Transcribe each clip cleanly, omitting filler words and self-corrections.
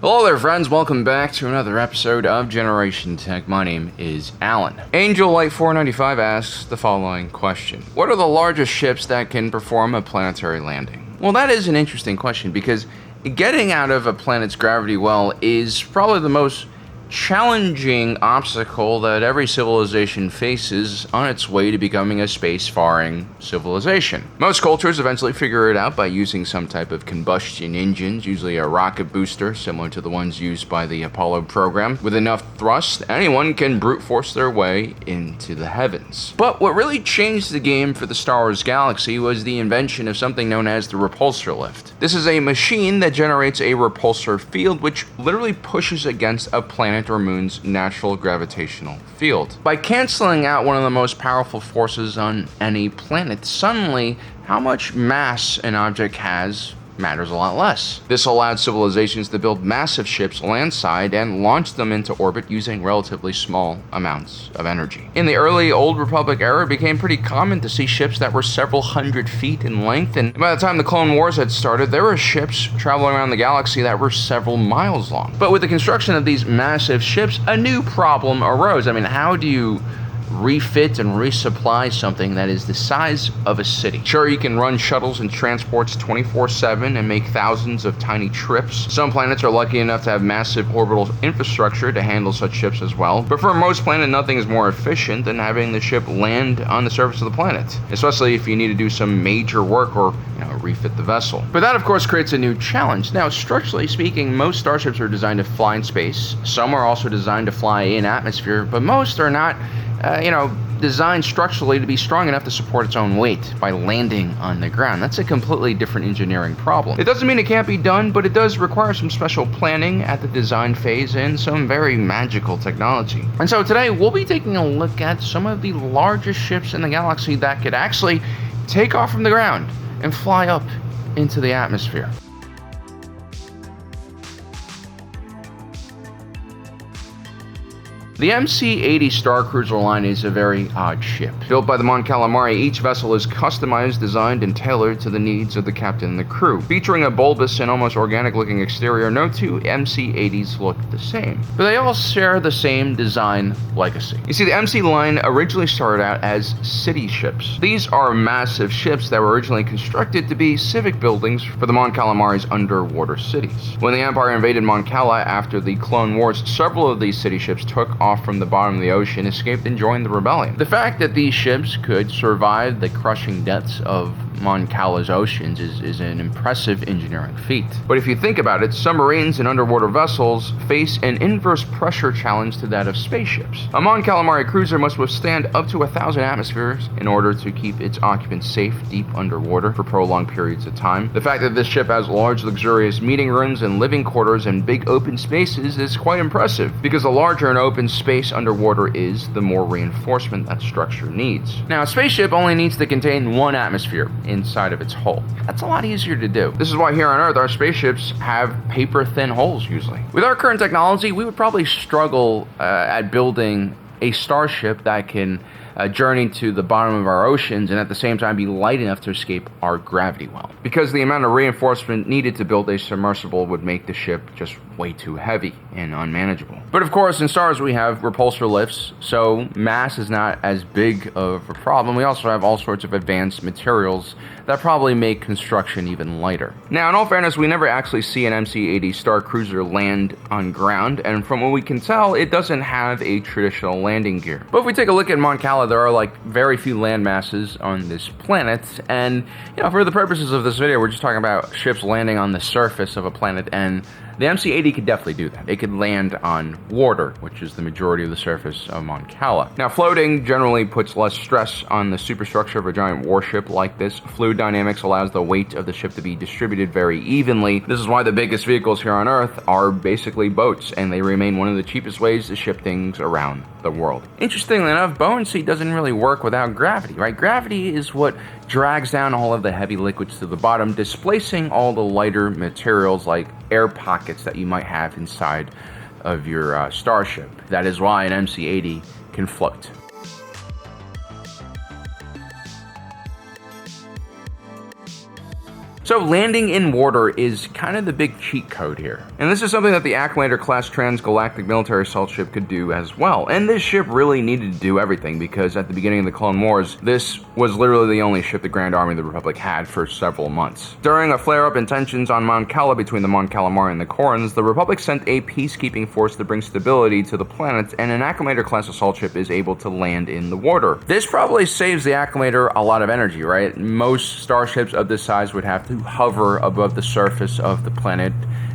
Hello there friends, welcome back to another episode of Generation Tech. My name is Alan. Angel Light 495 asks the following question. What are the largest ships that can perform a planetary landing? Well, that is an interesting question because getting out of a planet's gravity well is probably the most challenging obstacle that every civilization faces on its way to becoming a space-faring civilization. Most cultures eventually figure it out by using some type of combustion engines, usually a rocket booster similar to the ones used by the Apollo program. With enough thrust, anyone can brute force their way into the heavens. But what really changed the game for the Star Wars galaxy was the invention of something known as the repulsor lift. This is a machine that generates a repulsor field which literally pushes against a planet or moon's natural gravitational field. By canceling out one of the most powerful forces on any planet, suddenly how much mass an object has matters a lot less. This allowed civilizations to build massive ships landside and launch them into orbit using relatively small amounts of energy. In the early Old Republic era, it became pretty common to see ships that were several hundred feet in length, and by the time the Clone Wars had started, there were ships traveling around the galaxy that were several miles long. But with the construction of these massive ships, a new problem arose. I mean, how do you refit and resupply something that is the size of a city? Sure, you can run shuttles and transports 24/7 and make thousands of tiny trips. Some planets are lucky enough to have massive orbital infrastructure to handle such ships as well. But for most planets, nothing is more efficient than having the ship land on the surface of the planet, especially if you need to do some major work or refit the vessel. But that of course creates a new challenge. Now, structurally speaking, most starships are designed to fly in space. Some are also designed to fly in atmosphere, but most are not designed structurally to be strong enough to support its own weight by landing on the ground. That's a completely different engineering problem. It doesn't mean it can't be done, but it does require some special planning at the design phase and some very magical technology. And so today we'll be taking a look at some of the largest ships in the galaxy that could actually take off from the ground and fly up into the atmosphere. The MC-80 Star Cruiser line is a very odd ship. Built by the Mon Calamari, each vessel is customized, designed, and tailored to the needs of the captain and the crew. Featuring a bulbous and almost organic-looking exterior, no two MC-80s look the same, but they all share the same design legacy. You see, the MC line originally started out as city ships. These are massive ships that were originally constructed to be civic buildings for the Mon Calamari's underwater cities. When the Empire invaded Mon Cala after the Clone Wars, several of these city ships took off from the bottom of the ocean, escaped, and joined the rebellion. The fact that these ships could survive the crushing depths of Mon Cala's oceans is an impressive engineering feat. But if you think about it, submarines and underwater vessels face an inverse pressure challenge to that of spaceships. A Mon Calamari cruiser must withstand up to 1,000 atmospheres in order to keep its occupants safe deep underwater for prolonged periods of time. The fact that this ship has large, luxurious meeting rooms and living quarters and big open spaces is quite impressive, because the larger an open space underwater is, the more reinforcement that structure needs. Now, a spaceship only needs to contain one atmosphere inside of its hull. That's a lot easier to do. This is why here on Earth, our spaceships have paper-thin hulls usually. With our current technology, we would probably struggle at building a starship that can journey to the bottom of our oceans and at the same time be light enough to escape our gravity well, because the amount of reinforcement needed to build a submersible would make the ship just way too heavy and unmanageable. But of course, in Star Wars we have repulsor lifts, so mass is not as big of a problem. We also have all sorts of advanced materials that probably make construction even lighter. Now, in all fairness, we never actually see an MC-80 Star Cruiser land on ground, and from what we can tell, it doesn't have a traditional landing gear. But if we take a look at Mon Cala, there are very few land masses on this planet, and for the purposes of this video, we're just talking about ships landing on the surface of a planet, and the MC-80 could definitely do that. It could land on water, which is the majority of the surface of Mon Cala. Now, floating generally puts less stress on the superstructure of a giant warship like this. Fluid dynamics allows the weight of the ship to be distributed very evenly. This is why the biggest vehicles here on Earth are basically boats, and they remain one of the cheapest ways to ship things around the world. Interestingly enough, buoyancy doesn't really work without gravity, right? Gravity is what drags down all of the heavy liquids to the bottom, displacing all the lighter materials like air pockets that you might have inside of your starship. That is why an MC-80 can float. So landing in water is kind of the big cheat code here. And this is something that the Acclimator class transgalactic military assault ship could do as well. And this ship really needed to do everything because at the beginning of the Clone Wars, this was literally the only ship the Grand Army of the Republic had for several months. During a flare-up in tensions on Mon Cala between the Mon Calamari and the Corans, the Republic sent a peacekeeping force to bring stability to the planet, and an Acclimator class assault ship is able to land in the water. This probably saves the Acclimator a lot of energy, right? Most starships of this size would have to hover above the surface of the planet,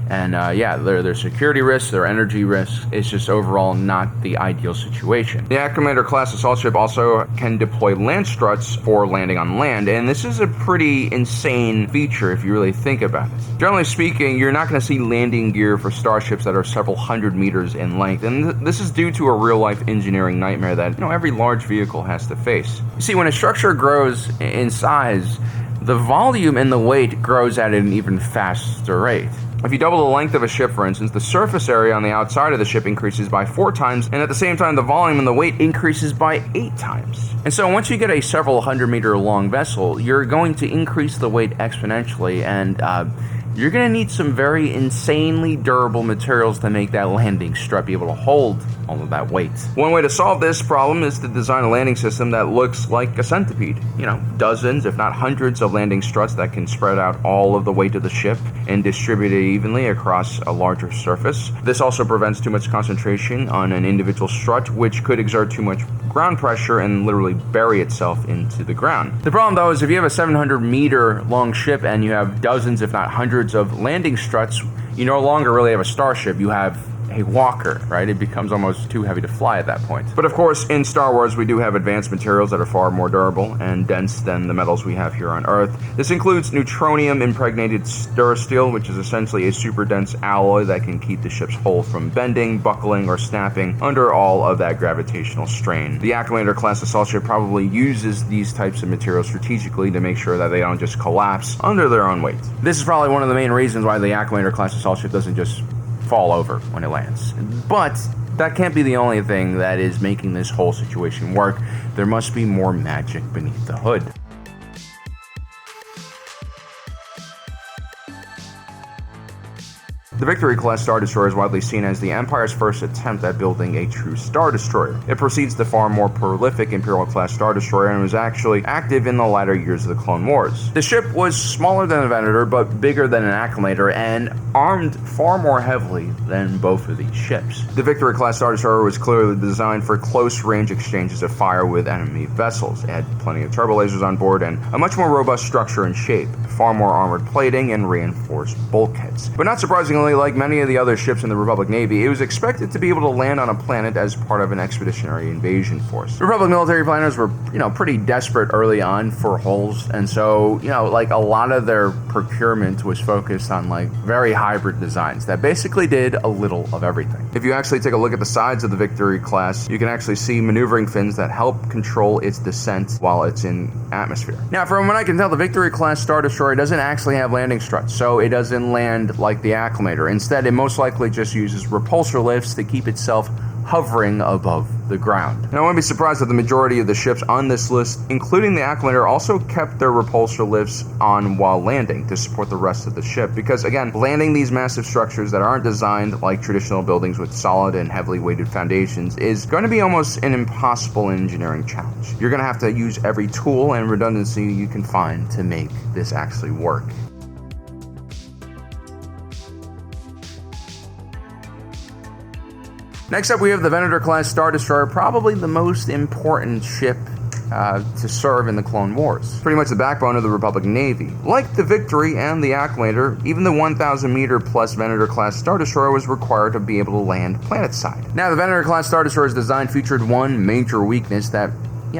and yeah, their security risks, their energy risks, it's just overall not the ideal situation. The Acclimator class assault ship also can deploy land struts for landing on land, and this is a pretty insane feature if you really think about it. Generally speaking, you're not going to see landing gear for starships that are several hundred meters in length, and this is due to a real-life engineering nightmare that every large vehicle has to face. You see, when a structure grows in size, the volume and the weight grows at an even faster rate. If you double the length of a ship, for instance, the surface area on the outside of the ship increases by 4 times, and at the same time, the volume and the weight increases by 8 times. And so once you get a several hundred meter long vessel, you're going to increase the weight exponentially, and you're going to need some very insanely durable materials to make that landing strut be able to hold all of that weight. One way to solve this problem is to design a landing system that looks like a centipede. Dozens, if not hundreds, of landing struts that can spread out all of the weight of the ship and distribute it evenly across a larger surface. This also prevents too much concentration on an individual strut, which could exert too much ground pressure and literally bury itself into the ground. The problem, though, is if you have a 700-meter long ship and you have dozens, if not hundreds, of landing struts, you no longer really have a starship, you have a walker, right? It becomes almost too heavy to fly at that point. But of course, in Star Wars, we do have advanced materials that are far more durable and dense than the metals we have here on Earth. This includes neutronium-impregnated Durasteel, which is essentially a super dense alloy that can keep the ship's hull from bending, buckling, or snapping under all of that gravitational strain. The Acclimator class assault ship probably uses these types of materials strategically to make sure that they don't just collapse under their own weight. This is probably one of the main reasons why the Acclimator class assault ship doesn't just fall over when it lands. But that can't be the only thing that is making this whole situation work. There must be more magic beneath the hood. The Victory-class Star Destroyer is widely seen as the Empire's first attempt at building a true Star Destroyer. It precedes the far more prolific Imperial-class Star Destroyer and was actually active in the latter years of the Clone Wars. The ship was smaller than a Venator, but bigger than an Acclimator, and armed far more heavily than both of these ships. The Victory-class Star Destroyer was clearly designed for close-range exchanges of fire with enemy vessels. It had plenty of turbolasers on board and a much more robust structure and shape, far more armored plating, and reinforced bulkheads. But not surprisingly, like many of the other ships in the Republic Navy, it was expected to be able to land on a planet as part of an expeditionary invasion force. The Republic military planners were, pretty desperate early on for hulls, and so, a lot of their procurement was focused on, very hybrid designs that basically did a little of everything. If you actually take a look at the sides of the Victory class, you can actually see maneuvering fins that help control its descent while it's in atmosphere. Now, from what I can tell, the Victory class Star Destroyer doesn't actually have landing struts, so it doesn't land like the Acclimator. Instead, it most likely just uses repulsor lifts to keep itself hovering above the ground. Now, I wouldn't be surprised if the majority of the ships on this list, including the Acclimator, also kept their repulsor lifts on while landing to support the rest of the ship, because again, landing these massive structures that aren't designed like traditional buildings with solid and heavily weighted foundations is going to be almost an impossible engineering challenge. You're going to have to use every tool and redundancy you can find to make this actually work. Next up, we have the Venator-class Star Destroyer, probably the most important ship to serve in the Clone Wars. Pretty much the backbone of the Republic Navy. Like the Victory and the Acclimator, even the 1,000-meter plus Venator-class Star Destroyer was required to be able to land planetside. Now, the Venator-class Star Destroyer's design featured one major weakness that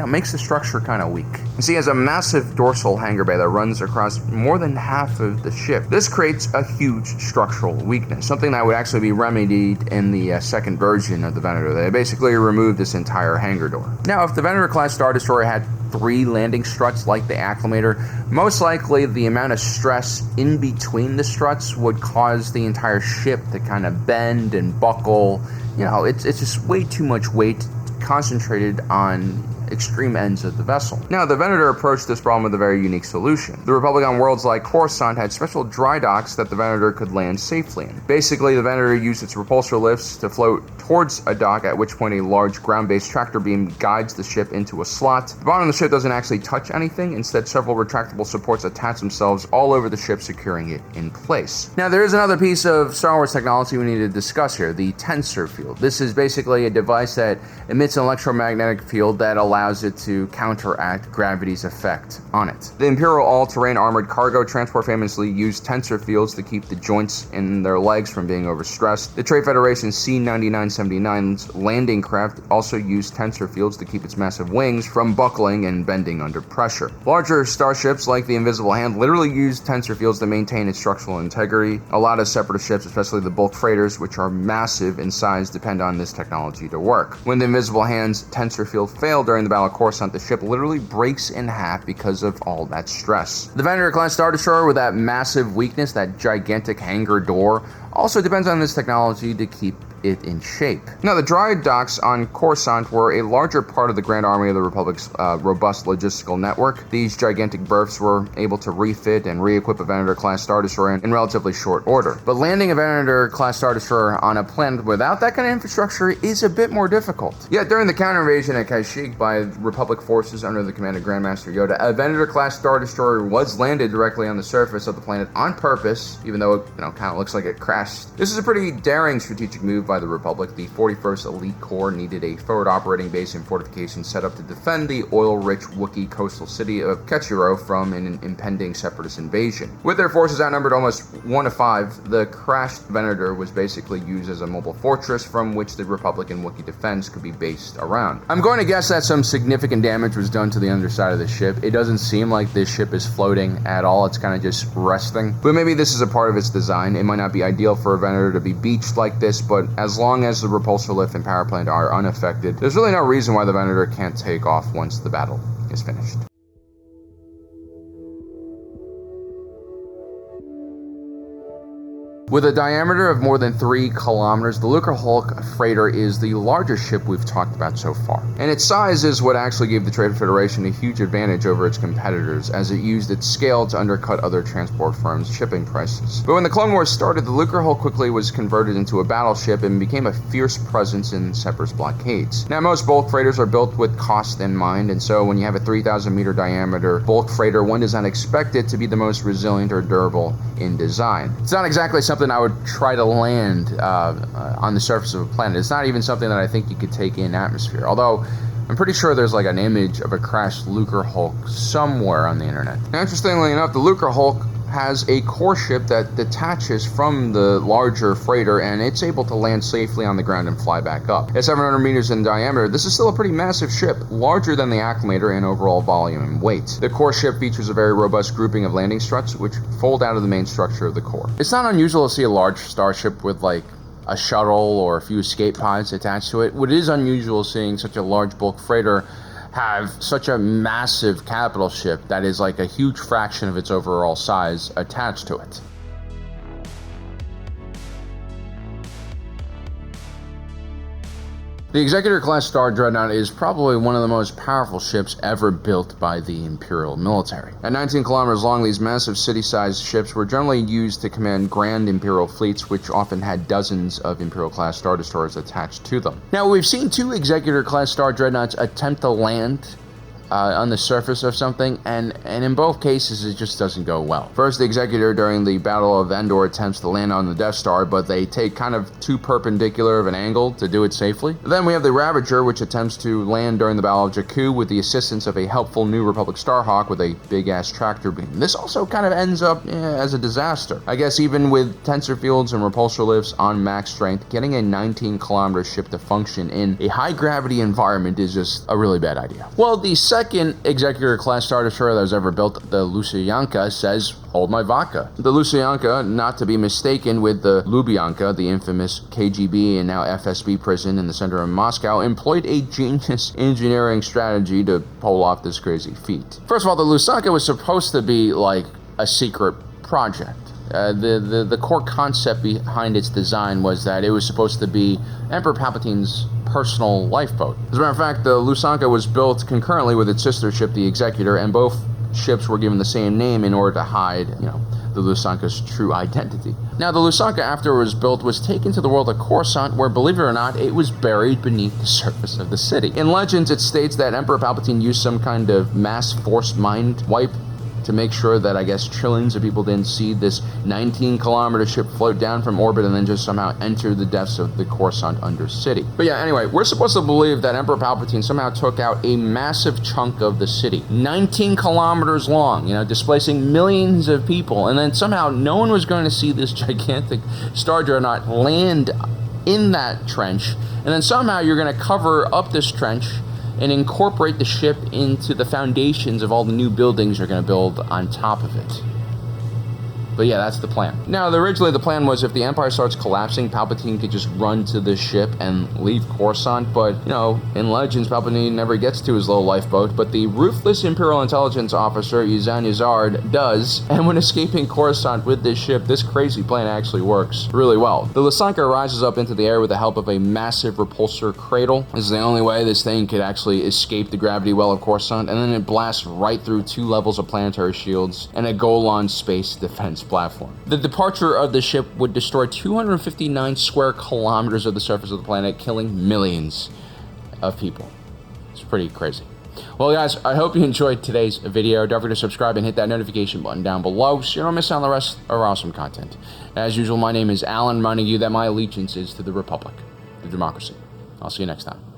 makes the structure kind of weak. You see, it has a massive dorsal hangar bay that runs across more than half of the ship. This creates a huge structural weakness, something that would actually be remedied in the second version of the Venator. They basically removed this entire hangar door. Now, if the Venator-class Star Destroyer had 3 landing struts like the Acclimator, most likely the amount of stress in between the struts would cause the entire ship to kind of bend and buckle. It's just way too much weight concentrated on extreme ends of the vessel. Now, the Venator approached this problem with a very unique solution. The Republic on worlds like Coruscant had special dry docks that the Venator could land safely in. Basically, the Venator used its repulsor lifts to float towards a dock, at which point a large ground-based tractor beam guides the ship into a slot. The bottom of the ship doesn't actually touch anything. Instead, several retractable supports attach themselves all over the ship, securing it in place. Now, there is another piece of Star Wars technology we need to discuss here, the tensor field. This is basically a device that emits an electromagnetic field that allows it to counteract gravity's effect on it. The Imperial all-terrain armored cargo transport famously used tensor fields to keep the joints in their legs from being overstressed. The Trade Federation C-9979's landing craft also used tensor fields to keep its massive wings from buckling and bending under pressure. Larger starships like the Invisible Hand literally use tensor fields to maintain its structural integrity. A lot of separatist ships, especially the bulk freighters, which are massive in size, depend on this technology to work. When the Invisible Hand's tensor field failed during the Battle of Coruscant, the ship literally breaks in half because of all that stress. The Venator-class Star Destroyer, with that massive weakness, that gigantic hangar door, also depends on this technology to keep it in shape. Now, the dry docks on Coruscant were a larger part of the Grand Army of the Republic's robust logistical network. These gigantic berths were able to refit and re-equip a Venator-class Star Destroyer in relatively short order. But landing a Venator-class Star Destroyer on a planet without that kind of infrastructure is a bit more difficult. Yet, during the counter-invasion at Kashyyyk by Republic forces under the command of Grandmaster Yoda, a Venator-class Star Destroyer was landed directly on the surface of the planet on purpose, even though it kind of looks like it crashed. This is a pretty daring strategic move by the Republic. The 41st Elite Corps needed a forward operating base and fortifications set up to defend the oil-rich Wookiee coastal city of Ketchiro from an impending separatist invasion. With their forces outnumbered almost 1 to 5, the crashed Venator was basically used as a mobile fortress from which the Republican Wookiee defense could be based around. I'm going to guess that some significant damage was done to the underside of the ship. It doesn't seem like this ship is floating at all. It's kind of just resting. But maybe this is a part of its design. It might not be ideal for a Venator to be beached like this, but as long as the repulsor lift and power plant are unaffected, there's really no reason why the Venator can't take off once the battle is finished. With a diameter of more than 3 kilometers, the Lucrehulk freighter is the largest ship we've talked about so far. And its size is what actually gave the Trade Federation a huge advantage over its competitors, as it used its scale to undercut other transport firms' shipping prices. But when the Clone Wars started, the Lucrehulk quickly was converted into a battleship and became a fierce presence in separatist blockades. Now, most bulk freighters are built with cost in mind, and so when you have a 3,000 meter diameter bulk freighter, one does not expect it to be the most resilient or durable in design. It's not exactly something I would try to land on the surface of a planet. It's not even something that I think you could take in atmosphere, although I'm pretty sure there's like an image of a crashed Lucrehulk somewhere on the internet. Now, interestingly enough, the Lucrehulk has a core ship that detaches from the larger freighter, and it's able to land safely on the ground and fly back up. At 700 meters in diameter, this is still a pretty massive ship, larger than the Acclimator in overall volume and weight. The core ship features a very robust grouping of landing struts, which fold out of the main structure of the core. It's not unusual to see a large starship with like a shuttle or a few escape pods attached to it. What is unusual seeing such a large bulk freighter have such a massive capital ship that is like a huge fraction of its overall size attached to it. The Executor-class Star Dreadnought is probably one of the most powerful ships ever built by the Imperial military. At 19 kilometers long, these massive city-sized ships were generally used to command grand Imperial fleets, which often had dozens of Imperial-class Star Destroyers attached to them. Now, we've seen 2 Executor-class Star Dreadnoughts attempt to land on the surface of something, and in both cases it just doesn't go well. First, the Executor during the Battle of Endor attempts to land on the Death Star, but they take kind of too perpendicular of an angle to do it safely. Then we have the Ravager, which attempts to land during the Battle of Jakku with the assistance of a helpful New Republic Starhawk with a big-ass tractor beam. This also kind of ends up as a disaster. I guess even with tensor fields and repulsor lifts on max strength, getting a 19-kilometer ship to function in a high-gravity environment is just a really bad idea. Well, the second Executor-class Star Destroyer that was ever built, the Lucrehulk, says, "Hold my vodka." The Lucrehulk, not to be mistaken with the Lubyanka, the infamous KGB and now FSB prison in the center of Moscow, employed a genius engineering strategy to pull off this crazy feat. First of all, the Lucrehulk was supposed to be like a secret project. The core concept behind its design was that it was supposed to be Emperor Palpatine's personal lifeboat. As a matter of fact, the Lusanka was built concurrently with its sister ship, the Executor, and both ships were given the same name in order to hide, the Lusanka's true identity. Now, the Lusanka, after it was built, was taken to the world of Coruscant, where, believe it or not, it was buried beneath the surface of the city. In Legends, it states that Emperor Palpatine used some kind of mass forced mind wipe to make sure that, I guess, trillions of people didn't see this 19-kilometer ship float down from orbit and then just somehow enter the depths of the Coruscant Undercity. But yeah, anyway, we're supposed to believe that Emperor Palpatine somehow took out a massive chunk of the city, 19 kilometers long, displacing millions of people, and then somehow no one was going to see this gigantic Star Dreadnought land in that trench, and then somehow you're going to cover up this trench and incorporate the ship into the foundations of all the new buildings you're going to build on top of it. But yeah, that's the plan. Now, originally the plan was if the Empire starts collapsing, Palpatine could just run to the ship and leave Coruscant, but, in Legends, Palpatine never gets to his little lifeboat, but the ruthless Imperial Intelligence Officer, Yuzan Yazard, does, and when escaping Coruscant with this ship, this crazy plan actually works really well. The Lusanka rises up into the air with the help of a massive repulsor cradle. This is the only way this thing could actually escape the gravity well of Coruscant, and then it blasts right through 2 levels of planetary shields and a Golan space defense platform. The departure of the ship would destroy 259 square kilometers of the surface of the planet, killing millions of people. It's pretty crazy. Well, guys, I hope you enjoyed today's video. Don't forget to subscribe and hit that notification button down below so you don't miss out on the rest of our awesome content. As usual, my name is Alan, reminding you that my allegiance is to the Republic, the democracy. I'll see you next time.